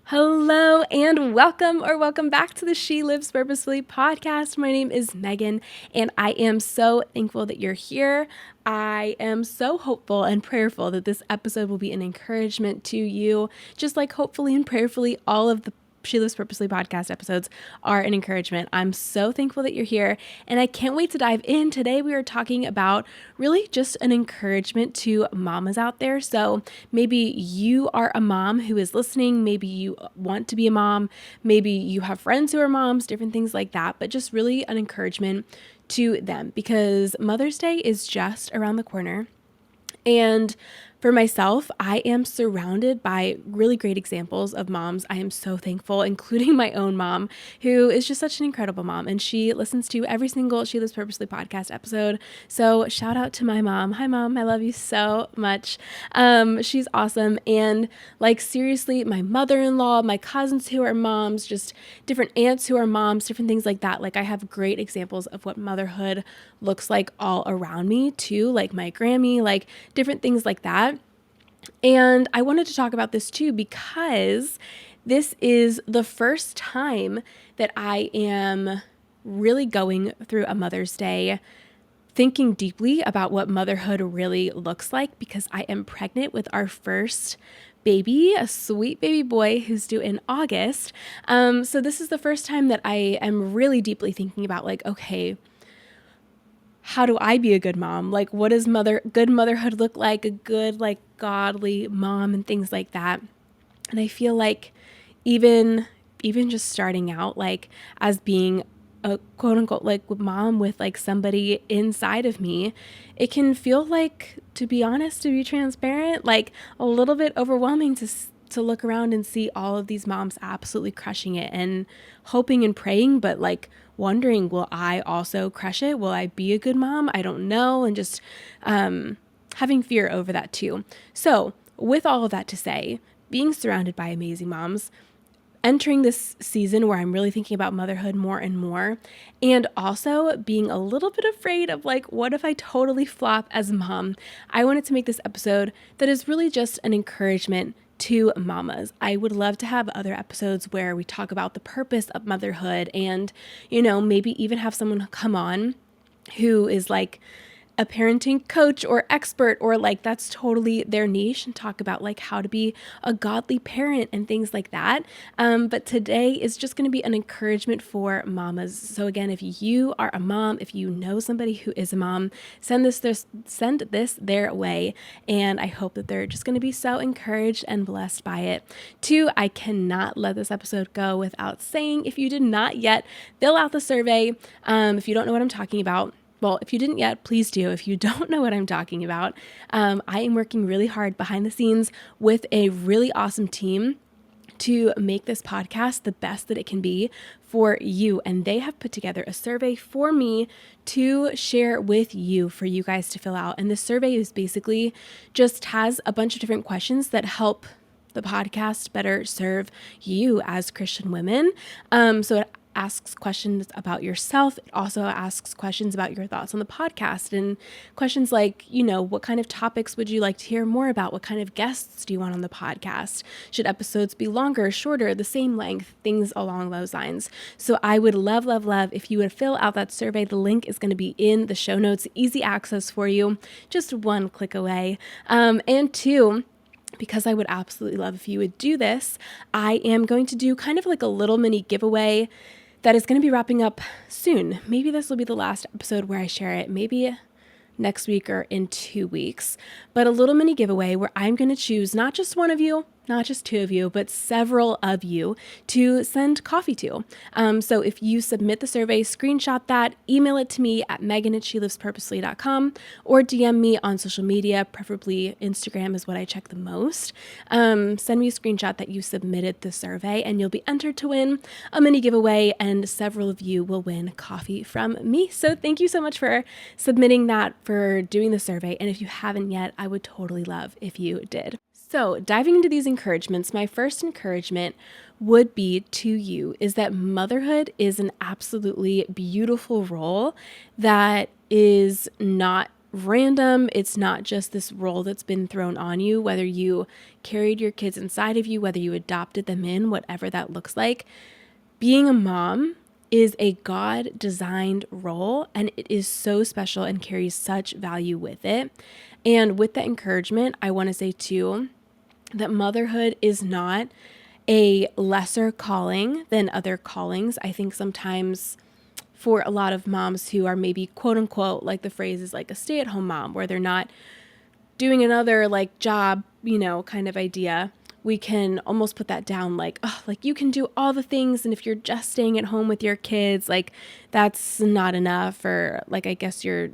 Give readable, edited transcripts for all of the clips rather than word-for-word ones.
Hello and welcome back to the She Lives Purposefully podcast. My name is Megan and I am so thankful that you're here. I am so hopeful and prayerful that this episode will be an encouragement to you, just like hopefully and prayerfully all of the She Lives Purposely podcast episodes are an encouragement. I'm so thankful that you're here and I can't wait to dive in. Today we are talking about really just an encouragement to mamas out there. So maybe you are a mom who is listening. Maybe you want to be a mom. Maybe you have friends who are moms, different things like that, but just really an encouragement to them because Mother's Day is just around the corner. And for myself, I am surrounded by really great examples of moms. I am so thankful, including my own mom, who is just such an incredible mom. And she listens to every single She Lives Purposely podcast episode. So shout out to my mom. Hi, Mom. I love you so much. She's awesome. And like, seriously, my mother-in-law, my cousins who are moms, just different aunts who are moms, different things like that. Like, I have great examples of what motherhood looks like all around me too, like my Grammy, like different things like that. And I wanted to talk about this too because this is the first time that I am really going through a Mother's Day thinking deeply about what motherhood really looks like because I am pregnant with our first baby, a sweet baby boy who's due in August. So this is the first time that I am really deeply thinking about like, okay, how do I be a good mom? Like, what does good motherhood look like? A good, like, godly mom and things like that. And I feel like even just starting out, like, as being a quote unquote, like, mom with like somebody inside of me, it can feel like, to be honest, to be transparent, like a little bit overwhelming to look around and see all of these moms absolutely crushing it and hoping and praying, but like wondering, will I also crush it? Will I be a good mom? I don't know. And just having fear over that too. So with all of that to say, being surrounded by amazing moms, entering this season where I'm really thinking about motherhood more and more, and also being a little bit afraid of like, what if I totally flop as a mom? I wanted to make this episode that is really just an encouragement to mamas. I would love to have other episodes where we talk about the purpose of motherhood and, maybe even have someone come on who is like a parenting coach or expert or like that's totally their niche and talk about like how to be a godly parent and things like that. But today is just going to be an encouragement for mamas. So again, if you are a mom, if you know somebody who is a mom, send this their way. And I hope that they're just going to be so encouraged and blessed by it. Two, I cannot let this episode go without saying, if you did not yet fill out the survey, if you don't know what I'm talking about, well, if you didn't yet, please do. If you don't know what I'm talking about, I am working really hard behind the scenes with a really awesome team to make this podcast the best that it can be for you. And they have put together a survey for me to share with you for you guys to fill out. And this survey is basically just has a bunch of different questions that help the podcast better serve you as Christian women. So it asks questions about yourself. It also asks questions about your thoughts on the podcast and questions like, what kind of topics would you like to hear more about? What kind of guests do you want on the podcast? Should episodes be longer, shorter, the same length, things along those lines. So I would love if you would fill out that survey. The link is going to be in the show notes, easy access for you, just one click away. And two, because I would absolutely love if you would do this, I am going to do kind of like a little mini giveaway that is going to be wrapping up soon. Maybe this will be the last episode where I share it, maybe next week or in 2 weeks, but a little mini giveaway where I'm going to choose not just one of you, not just two of you, but several of you to send coffee to. So if you submit the survey, screenshot that, email it to me at megan@shelivespurposely.com or DM me on social media, preferably Instagram is what I check the most. Send me a screenshot that you submitted the survey and you'll be entered to win a mini giveaway and several of you will win coffee from me. So thank you so much for submitting that, for doing the survey. And if you haven't yet, I would totally love if you did. So diving into these encouragements, my first encouragement would be to you is that motherhood is an absolutely beautiful role that is not random. It's not just this role that's been thrown on you, whether you carried your kids inside of you, whether you adopted them in, whatever that looks like. Being a mom is a God-designed role, and it is so special and carries such value with it. And with that encouragement, I want to say too that motherhood is not a lesser calling than other callings. I think sometimes for a lot of moms who are maybe quote unquote, like the phrase is like a stay-at-home mom, where they're not doing another like job, kind of idea, we can almost put that down like, oh, like you can do all the things. And if you're just staying at home with your kids, like that's not enough. Or like, I guess you're,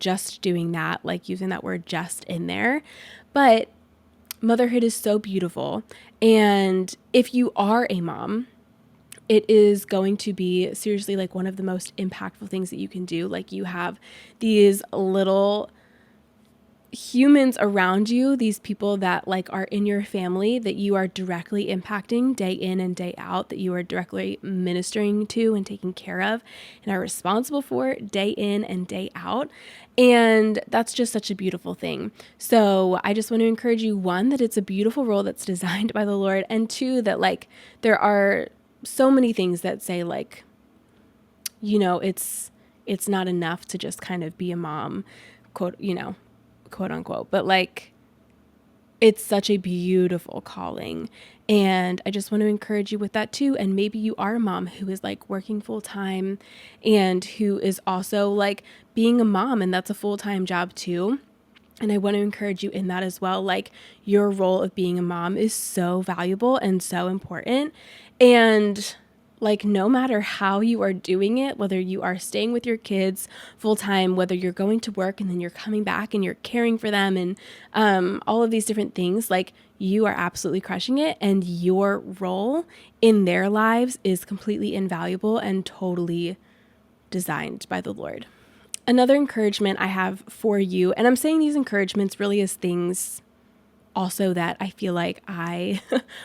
just doing that, like using that word just in there. But motherhood is so beautiful. And if you are a mom, it is going to be seriously like one of the most impactful things that you can do. Like you have these little humans around you, these people that like are in your family that you are directly impacting day in and day out, that you are directly ministering to and taking care of and are responsible for day in and day out. And that's just such a beautiful thing. So I just want to encourage you, one, that it's a beautiful role that's designed by the Lord, and two, that like there are so many things that say like, it's not enough to just kind of be a mom, quote unquote, but like it's such a beautiful calling. And I just want to encourage you with that too. And maybe you are a mom who is like working full time and who is also like being a mom, and that's a full-time job too. And I want to encourage you in that as well. Like your role of being a mom is so valuable and so important. And like, no matter how you are doing it, whether you are staying with your kids full time, whether you're going to work and then you're coming back and you're caring for them and all of these different things, like you are absolutely crushing it. And your role in their lives is completely invaluable and totally designed by the Lord. Another encouragement I have for you, and I'm saying these encouragements really as things also that I feel like I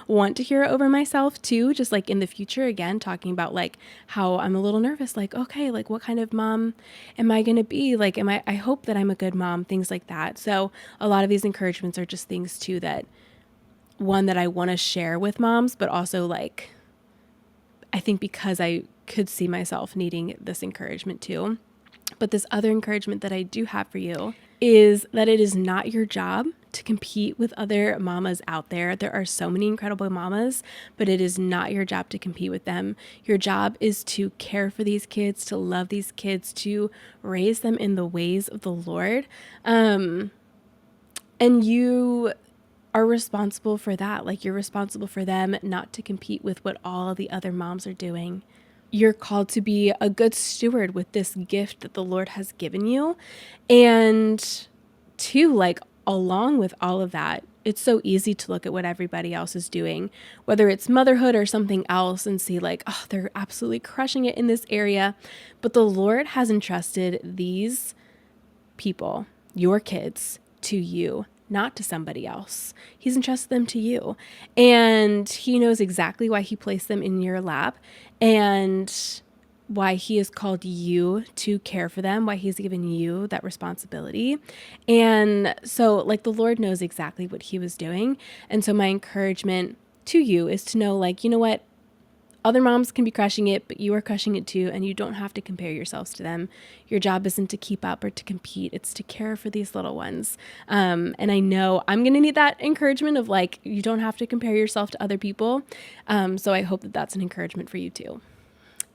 want to hear over myself too, just like in the future, again, talking about like how I'm a little nervous, like, okay, like what kind of mom am I going to be? Like, I hope that I'm a good mom, things like that. So a lot of these encouragements are just things too that one that I want to share with moms, but also like, I think because I could see myself needing this encouragement too. But this other encouragement that I do have for you is that it is not your job to compete with other mamas out there. There are so many incredible mamas, but it is not your job to compete with them. Your job is to care for these kids, to love these kids, to raise them in the ways of the Lord. And you are responsible for that. Like you're responsible for them, not to compete with what all the other moms are doing. You're called to be a good steward with this gift that the Lord has given you. And two, like along with all of that, it's so easy to look at what everybody else is doing, whether it's motherhood or something else, and see like, oh, they're absolutely crushing it in this area. But the Lord has entrusted these people, your kids, to you, not to somebody else. He's entrusted them to you. And he knows exactly why he placed them in your lap and why he has called you to care for them, why he's given you that responsibility. And so like the Lord knows exactly what he was doing. And so my encouragement to you is to know like, you know what? Other moms can be crushing it, but you are crushing it too, and you don't have to compare yourselves to them. Your job isn't to keep up or to compete. It's to care for these little ones. And I know I'm going to need that encouragement of like, you don't have to compare yourself to other people. So I hope that that's an encouragement for you too.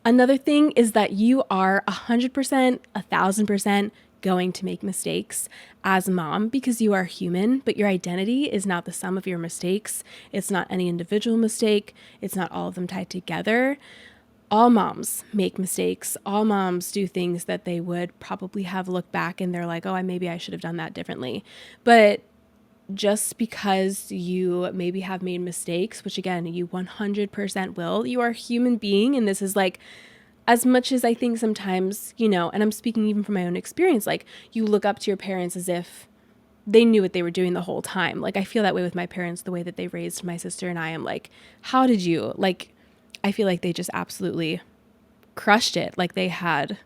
Another thing is that you are 100%, 1,000% going to make mistakes as a mom because you are human, but your identity is not the sum of your mistakes. It's not any individual mistake. It's not all of them tied together. All moms make mistakes. All moms do things that they would probably have looked back and they're like, oh, maybe I should have done that differently. But just because you maybe have made mistakes, which again, you 100% will, you are a human being. And this is like, as much as I think sometimes, and I'm speaking even from my own experience, like you look up to your parents as if they knew what they were doing the whole time. Like I feel that way with my parents, the way that they raised my sister and I am like, how did you, like, I feel like they just absolutely crushed it. Like they had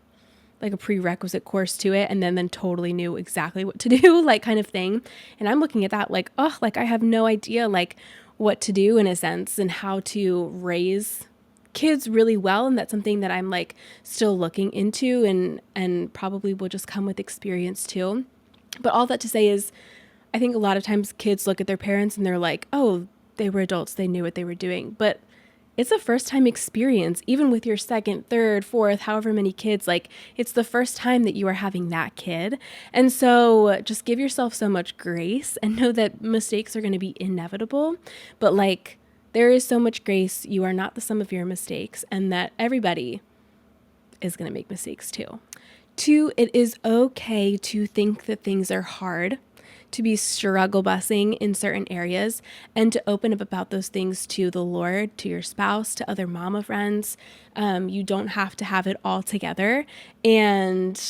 like a prerequisite course to it and then totally knew exactly what to do, like kind of thing. And I'm looking at that like, oh, like I have no idea like what to do in a sense and how to raise kids really well. And that's something that I'm like still looking into and probably will just come with experience too. But all that to say is I think a lot of times kids look at their parents and they're like, oh, they were adults, they knew what they were doing. But it's a first time experience, even with your second, third, fourth, however many kids, like it's the first time that you are having that kid. And so just give yourself so much grace and know that mistakes are going to be inevitable. But like there is so much grace. You are not the sum of your mistakes and that everybody is going to make mistakes too. Two, it is okay to think that things are hard, to be struggle busing in certain areas, and to open up about those things to the Lord, to your spouse, to other mama friends. You don't have to have it all together. And,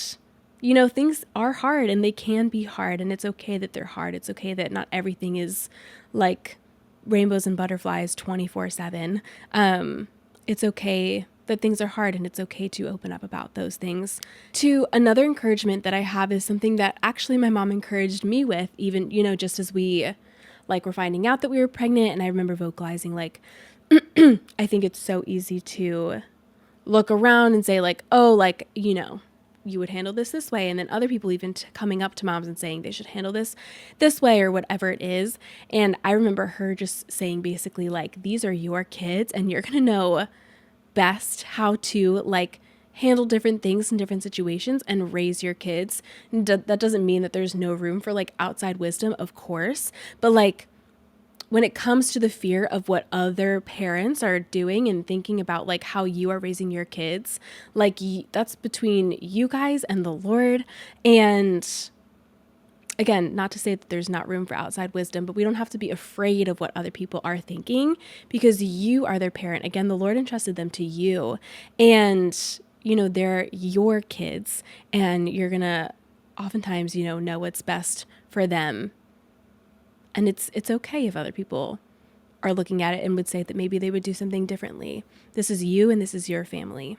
you know, things are hard and they can be hard, and it's okay that they're hard. It's okay that not everything is like rainbows and butterflies 24/7. It's okay that things are hard and it's okay to open up about those things. Another encouragement that I have is something that actually my mom encouraged me with, even, you know, just as we like were finding out that we were pregnant. And I remember vocalizing like, I think it's so easy to look around and say like, oh, like, you know, you would handle this way. And then other people even coming up to moms and saying they should handle this way or whatever it is. And I remember her just saying basically like, these are your kids and you're going to know best how to like handle different things in different situations and raise your kids. That doesn't mean that there's no room for like outside wisdom, of course, but like when it comes to the fear of what other parents are doing and thinking about like how you are raising your kids, like that's between you guys and the Lord. And again, not to say that there's not room for outside wisdom, but we don't have to be afraid of what other people are thinking because you are their parent. Again, the Lord entrusted them to you and, you know, they're your kids and you're going to oftentimes, you know what's best for them. And it's okay if other people are looking at it and would say that maybe they would do something differently. This is you and this is your family.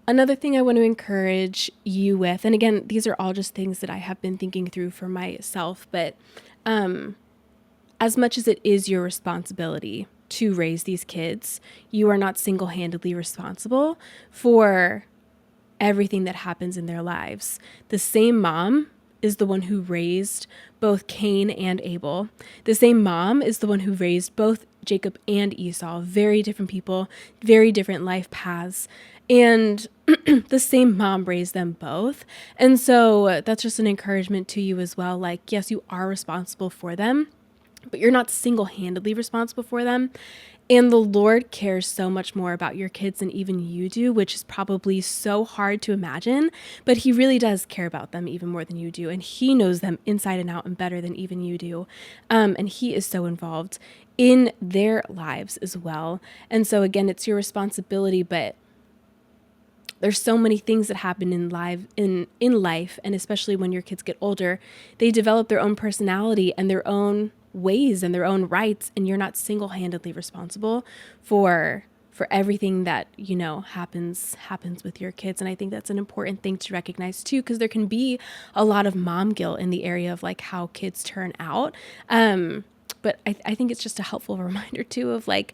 Another thing I want to encourage you with, and again, these are all just things that I have been thinking through for myself, but as much as it is your responsibility to raise these kids, you are not single-handedly responsible for everything that happens in their lives. The same mom is the one who raised both Cain and Abel. The same mom is the one who raised both Jacob and Esau. Very different people, very different life paths. And the same mom raised them both. And so that's just an encouragement to you as well. Like, yes, you are responsible for them, but you're not single-handedly responsible for them. And the Lord cares so much more about your kids than even you do, which is probably so hard to imagine, but he really does care about them even more than you do. And he knows them inside and out and better than even you do. And he is so involved in their lives as well. And so again, it's your responsibility, but there's so many things that happen in life, and especially when your kids get older, they develop their own personality and their own ways and their own rights, and you're not single-handedly responsible for everything that, you know, happens with your kids. And I think that's an important thing to recognize too, because there can be a lot of mom guilt in the area of like how kids turn out. But I think it's just a helpful reminder too of like,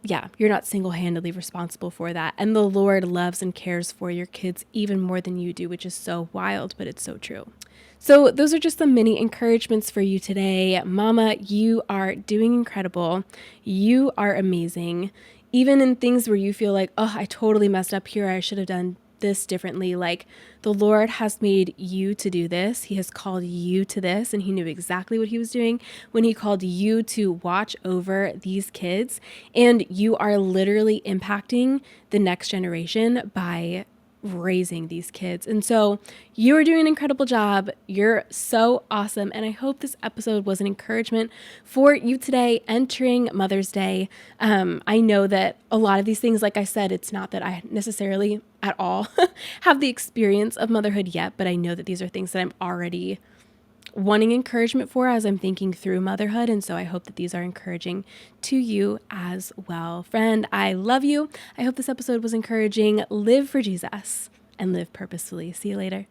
yeah, you're not single-handedly responsible for that. And the Lord loves and cares for your kids even more than you do, which is so wild, but it's so true. So those are just some mini encouragements for you today. Mama, you are doing incredible. You are amazing. Even in things where you feel like, oh, I totally messed up here. I should have done this differently. Like the Lord has made you to do this. He has called you to this, and he knew exactly what he was doing when he called you to watch over these kids. And you are literally impacting the next generation by raising these kids. And so you are doing an incredible job. You're so awesome. And I hope this episode was an encouragement for you today entering Mother's Day. I know that a lot of these things, like I said, it's not that I necessarily at all have the experience of motherhood yet, but I know that these are things that I'm already wanting encouragement for as I'm thinking through motherhood. And so I hope that these are encouraging to you as well. Friend, I love you. I hope this episode was encouraging. Live for Jesus and live purposefully. See you later.